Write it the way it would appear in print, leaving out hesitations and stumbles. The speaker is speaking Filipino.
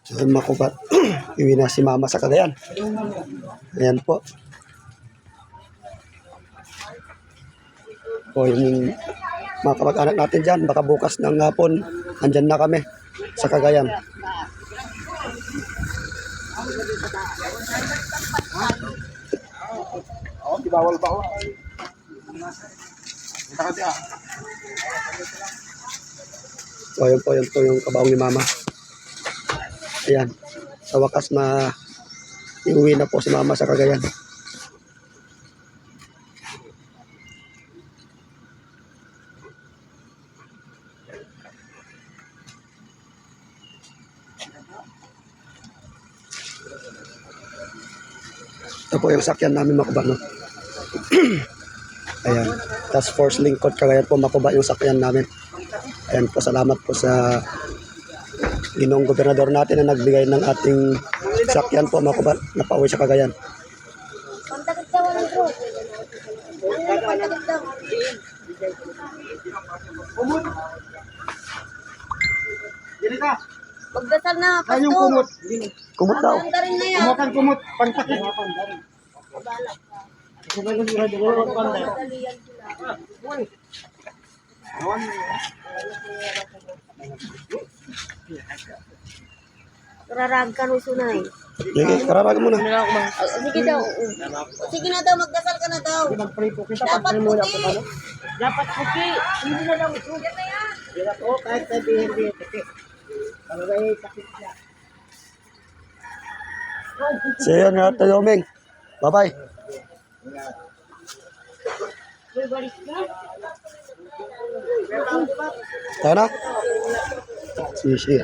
So, makubat. Iwi na si mama sa Cagayan. Ayan po. O yung mga kamag-anak natin dyan, baka bukas ng hapon, andyan na kami sa Cagayan. Di bawal pa ako. So, yun po yung kabaong ni mama. Ayan. Sa wakas, iuwi na po si mama sa Cagayan. Ito po yung sakyan namin makuba, no? Ayan. Task Force Lingkod Cagayan po makuba yung sakyan namin. Ayan po, salamat po sa Ginoong Gobernador natin na nagbigay ng ating sakyan po makuba na pauwi sa Cagayan. Kontakit daw ang bro. Ano kontakit daw? Dili ka. Magdasal na, Ay, yung pastor. kumot. Kumot daw. Ang rin na yan. Kumot ang kumot. Pantakit. Kararag ka nung sunay. Sige, kararagan mo na. Sige daw. Sige na daw, magdasal ka na daw. Mag-pray po kita. Dapat puti. Dapat puti. Hindi na lang ito. Hindi po, kahit sabihin din. Ang may sakit niya. See you nga, Tayoming. Bye-bye. Tayo na? Sige.